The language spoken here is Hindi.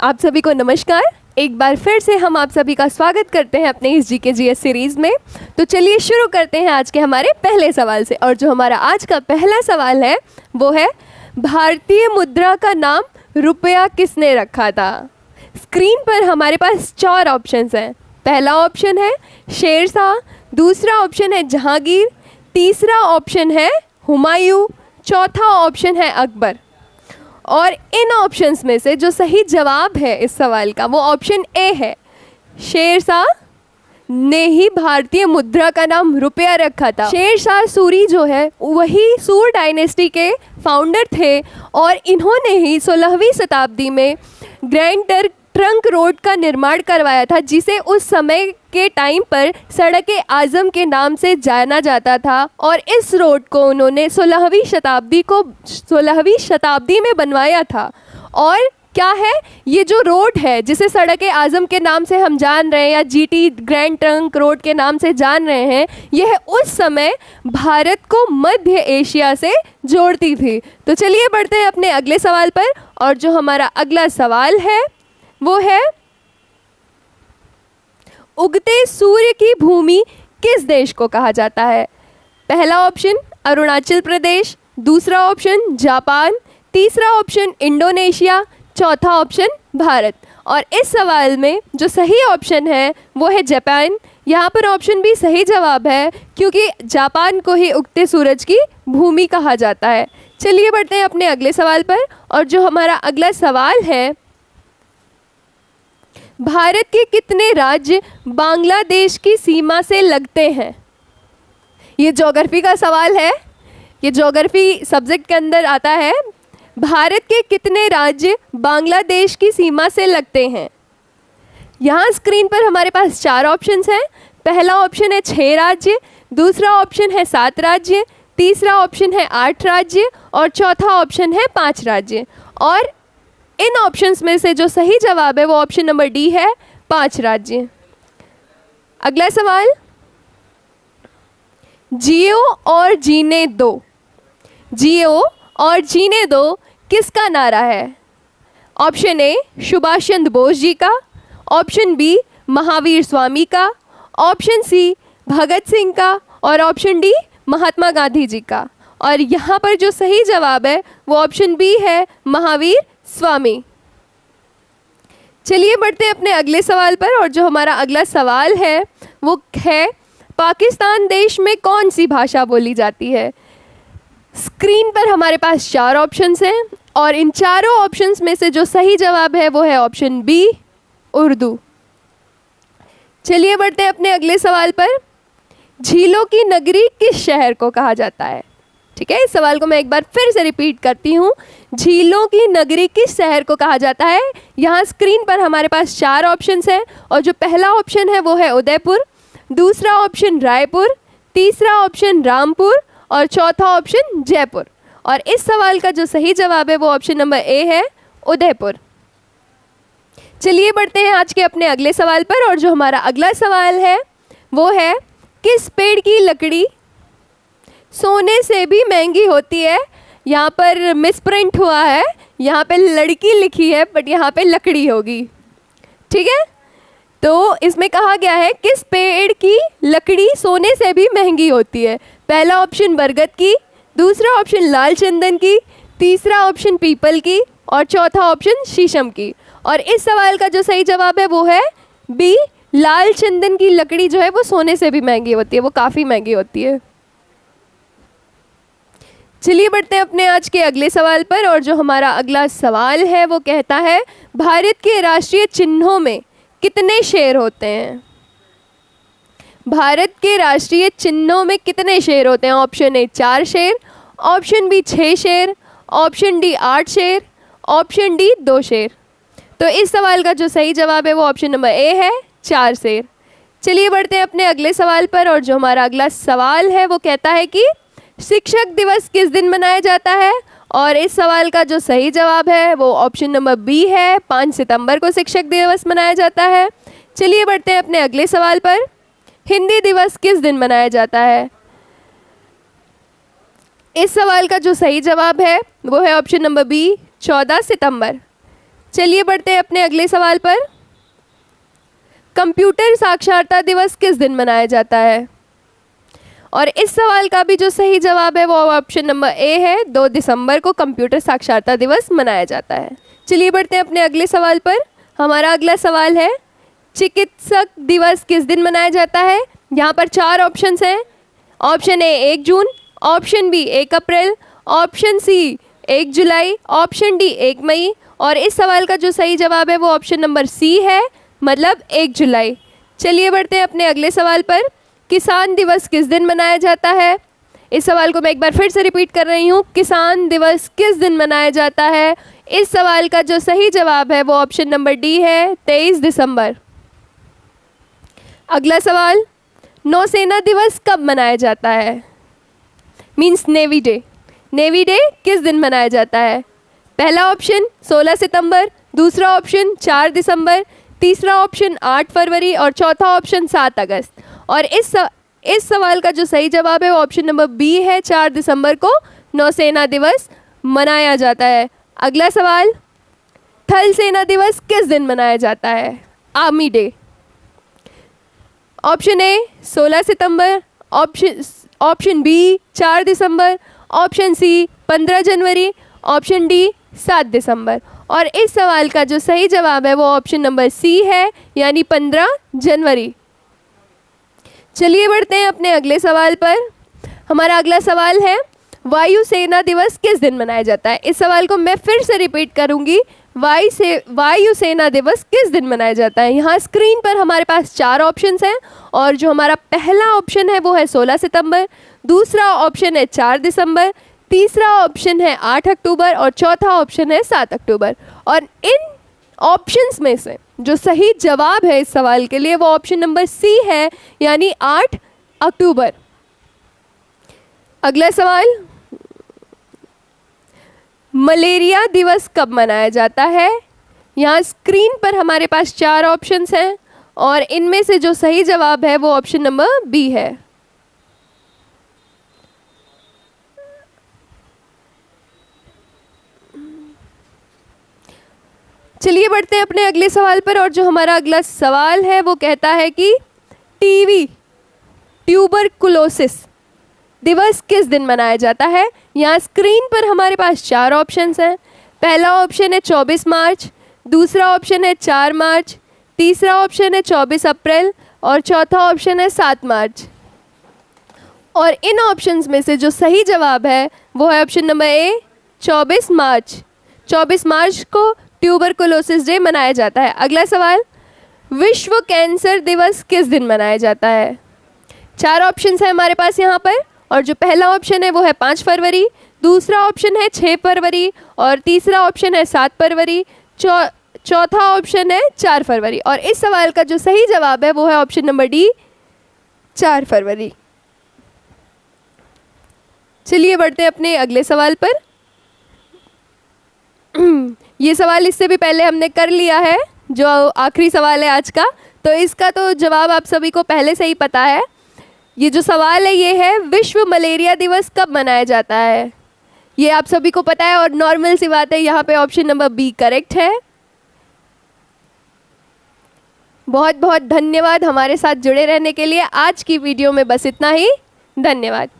आप सभी को नमस्कार। एक बार फिर से हम आप सभी का स्वागत करते हैं अपने इस जीके जीएस सीरीज़ में। तो चलिए शुरू करते हैं आज के हमारे पहले सवाल से। और जो हमारा आज का पहला सवाल है वो है, भारतीय मुद्रा का नाम रुपया किसने रखा था? स्क्रीन पर हमारे पास 4 ऑप्शंस हैं। पहला ऑप्शन है शेरशाह, दूसरा ऑप्शन है जहांगीर, तीसरा ऑप्शन है हुमायूं, चौथा ऑप्शन है अकबर। और इन ऑप्शंस में से जो सही जवाब है इस सवाल का वो ऑप्शन ए है। शेरशाह ने ही भारतीय मुद्रा का नाम रुपया रखा था। शेरशाह सूरी जो है वही सूर डायनेस्टी के फाउंडर थे और इन्होंने ही 16वीं शताब्दी में ग्रैंड ट्रंक रोड का निर्माण करवाया था, जिसे उस समय के टाइम पर सड़क-ए आज़म के नाम से जाना जाता था। और इस रोड को उन्होंने 16वीं शताब्दी में बनवाया था। और क्या है ये जो रोड है जिसे सड़क-ए आज़म के नाम से हम जान रहे हैं या जीटी ग्रैंड ट्रंक रोड के नाम से जान रहे हैं, यह उस समय भारत को मध्य एशिया से जोड़ती थी। तो चलिए बढ़ते हैं अपने अगले सवाल पर। और जो हमारा अगला सवाल है वो है, उगते सूर्य की भूमि किस देश को कहा जाता है? पहला ऑप्शन अरुणाचल प्रदेश, दूसरा ऑप्शन जापान, तीसरा ऑप्शन इंडोनेशिया, चौथा ऑप्शन भारत। और इस सवाल में जो सही ऑप्शन है वो है जापान। यहाँ पर ऑप्शन भी सही जवाब है क्योंकि जापान को ही उगते सूरज की भूमि कहा जाता है। चलिए बढ़ते हैं अपने अगले सवाल पर। और जो हमारा अगला सवाल है, भारत के कितने राज्य बांग्लादेश की सीमा से लगते हैं? ये ज्योग्राफी का सवाल है, ये ज्योग्राफी सब्जेक्ट के अंदर आता है। भारत के कितने राज्य बांग्लादेश की सीमा से लगते हैं? यहाँ स्क्रीन पर हमारे पास 4 ऑप्शंस हैं। पहला ऑप्शन है 6 राज्य, दूसरा ऑप्शन है 7 राज्य, तीसरा ऑप्शन है 8 राज्य और चौथा ऑप्शन है 5 राज्य। और इन ऑप्शंस में से जो सही जवाब है वो ऑप्शन नंबर डी है, 5 राज्य। अगला सवाल, जियो और जीने दो, जियो और जीने दो किसका नारा है? ऑप्शन ए सुभाष चंद्र बोस जी का, ऑप्शन बी महावीर स्वामी का, ऑप्शन सी भगत सिंह का और ऑप्शन डी महात्मा गांधी जी का। और यहाँ पर जो सही जवाब है वो ऑप्शन बी है, महावीर स्वामी। चलिए बढ़ते हैं अपने अगले सवाल पर। और जो हमारा अगला सवाल है वो है, पाकिस्तान देश में कौन सी भाषा बोली जाती है? स्क्रीन पर हमारे पास 4 ऑप्शंस हैं और इन चारों ऑप्शंस में से जो सही जवाब है वो है ऑप्शन बी, उर्दू। चलिए बढ़ते हैं अपने अगले सवाल पर। झीलों की नगरी किस शहर को कहा जाता है? ठीक है, इस सवाल को मैं एक बार फिर से रिपीट करती हूँ। झीलों की नगरी किस शहर को कहा जाता है? यहाँ स्क्रीन पर हमारे पास 4 ऑप्शंस हैं और जो पहला ऑप्शन है वो है उदयपुर, दूसरा ऑप्शन रायपुर, तीसरा ऑप्शन रामपुर और चौथा ऑप्शन जयपुर। और इस सवाल का जो सही जवाब है वो ऑप्शन नंबर ए है, उदयपुर। चलिए बढ़ते हैं आज के अपने अगले सवाल पर। और जो हमारा अगला सवाल है वो है, किस पेड़ की लकड़ी सोने से भी महंगी होती है? यहाँ पर मिसप्रिंट हुआ है, यहाँ पे लड़की लिखी है बट यहाँ पे लकड़ी होगी। ठीक है, तो इसमें कहा गया है किस पेड़ की लकड़ी सोने से भी महंगी होती है? पहला ऑप्शन बरगद की, दूसरा ऑप्शन लाल चंदन की, तीसरा ऑप्शन पीपल की और चौथा ऑप्शन शीशम की। और इस सवाल का जो सही जवाब है वो है बी, लाल चंदन की लकड़ी जो है वो सोने से भी महंगी होती है, वो काफ़ी महंगी होती है। चलिए बढ़ते हैं अपने आज के अगले सवाल पर। और जो हमारा अगला सवाल है वो कहता है, भारत के राष्ट्रीय चिन्हों में कितने शेर होते हैं? भारत के राष्ट्रीय चिन्हों में कितने शेर होते हैं? ऑप्शन ए 4 शेर, ऑप्शन बी 6 शेर, ऑप्शन डी 8 शेर, ऑप्शन डी 2 शेर। तो इस सवाल का जो सही जवाब है वो ऑप्शन नंबर ए है, 4 शेर। चलिए बढ़ते हैं अपने अगले सवाल पर। और जो हमारा अगला सवाल है वो कहता है कि शिक्षक दिवस किस दिन मनाया जाता है? और इस सवाल का जो सही जवाब है वो ऑप्शन नंबर बी है, 5 सितंबर को शिक्षक दिवस मनाया जाता है। चलिए बढ़ते हैं अपने अगले सवाल पर। हिंदी दिवस किस दिन मनाया जाता है? इस सवाल का जो सही जवाब है वो है ऑप्शन नंबर बी, 14 सितंबर। चलिए बढ़ते हैं अपने अगले सवाल पर। कंप्यूटर साक्षरता दिवस किस दिन मनाया जाता है? और इस सवाल का भी जो सही जवाब है वो ऑप्शन नंबर ए है, 2 दिसंबर को कंप्यूटर साक्षरता दिवस मनाया जाता है। चलिए बढ़ते हैं अपने अगले सवाल पर। हमारा अगला सवाल है, चिकित्सक दिवस किस दिन मनाया जाता है? यहाँ पर 4 ऑप्शंस हैं। ऑप्शन ए 1 जून, ऑप्शन बी 1 अप्रैल, ऑप्शन सी 1 जुलाई, ऑप्शन डी 1 मई। और इस सवाल का जो सही जवाब है वो ऑप्शन नंबर सी है, मतलब 1 जुलाई। चलिए बढ़ते हैं अपने अगले सवाल पर। किसान दिवस किस दिन मनाया जाता है? इस सवाल को मैं एक बार फिर से रिपीट कर रही हूँ, किसान दिवस किस दिन मनाया जाता है? इस सवाल का जो सही जवाब है वो ऑप्शन नंबर डी है, 23 दिसंबर। अगला सवाल, नौसेना दिवस कब मनाया जाता है? Means navy day. Navy day किस दिन मनाया जाता है? पहला ऑप्शन 16 सितंबर, दूसरा ऑप्शन 4 दिसंबर, तीसरा ऑप्शन 8 फरवरी और चौथा ऑप्शन 7 अगस्त। और इस सवाल का जो सही जवाब है वो ऑप्शन नंबर बी है, 4 दिसंबर को नौसेना दिवस मनाया जाता है। अगला सवाल, थल सेना दिवस किस दिन मनाया जाता है? Army day. ऑप्शन ए 16 सितंबर, ऑप्शन बी 4 दिसंबर, ऑप्शन सी 15 जनवरी, ऑप्शन डी 7 दिसंबर। और इस सवाल का जो सही जवाब है वो ऑप्शन नंबर सी है, यानी 15 जनवरी। चलिए बढ़ते हैं अपने अगले सवाल पर। हमारा अगला सवाल है, वायुसेना दिवस किस दिन मनाया जाता है? इस सवाल को मैं फिर से रिपीट करूंगी, वायुसेना दिवस किस दिन मनाया जाता है? यहाँ स्क्रीन पर हमारे पास 4 ऑप्शंस हैं और जो हमारा पहला ऑप्शन है वो है 16 सितंबर, दूसरा ऑप्शन है 4 दिसंबर, तीसरा ऑप्शन है 8 अक्टूबर और चौथा ऑप्शन है 7 अक्टूबर। और इन ऑप्शंस में से जो सही जवाब है इस सवाल के लिए वो ऑप्शन नंबर सी है, यानी 8 अक्टूबर। अगला सवाल, मलेरिया दिवस कब मनाया जाता है? यहाँ स्क्रीन पर हमारे पास 4 ऑप्शंस हैं और इनमें से जो सही जवाब है वो ऑप्शन नंबर बी है। चलिए बढ़ते हैं अपने अगले सवाल पर। और जो हमारा अगला सवाल है वो कहता है कि टीबी ट्यूबरकुलोसिस दिवस किस दिन मनाया जाता है? यहाँ स्क्रीन पर हमारे पास 4 ऑप्शंस हैं। पहला ऑप्शन है 24 मार्च, दूसरा ऑप्शन है 4 मार्च, तीसरा ऑप्शन है 24 अप्रैल और चौथा ऑप्शन है 7 मार्च। और इन ऑप्शंस में से जो सही जवाब है वो है ऑप्शन नंबर ए, 24 मार्च। 24 मार्च को ट्यूबरकुलोसिस डे मनाया जाता है। अगला सवाल, विश्व कैंसर दिवस किस दिन मनाया जाता है? 4 ऑप्शंस हैं हमारे पास यहाँ पर और जो पहला ऑप्शन है वो है 5 फरवरी, दूसरा ऑप्शन है 6 फरवरी और तीसरा ऑप्शन है 7 फरवरी, चौथा ऑप्शन है 4 फरवरी। और इस सवाल का जो सही जवाब है वो है ऑप्शन नंबर डी, 4 फरवरी। चलिए बढ़ते हैं अपने अगले सवाल पर। ये सवाल इससे भी पहले हमने कर लिया है, जो आखिरी सवाल है आज का, तो इसका तो जवाब आप सभी को पहले से ही पता है। ये जो सवाल है ये है, विश्व मलेरिया दिवस कब मनाया जाता है? ये आप सभी को पता है और नॉर्मल सी बात है, यहाँ पे ऑप्शन नंबर बी करेक्ट है। बहुत बहुत धन्यवाद हमारे साथ जुड़े रहने के लिए। आज की वीडियो में बस इतना ही। धन्यवाद।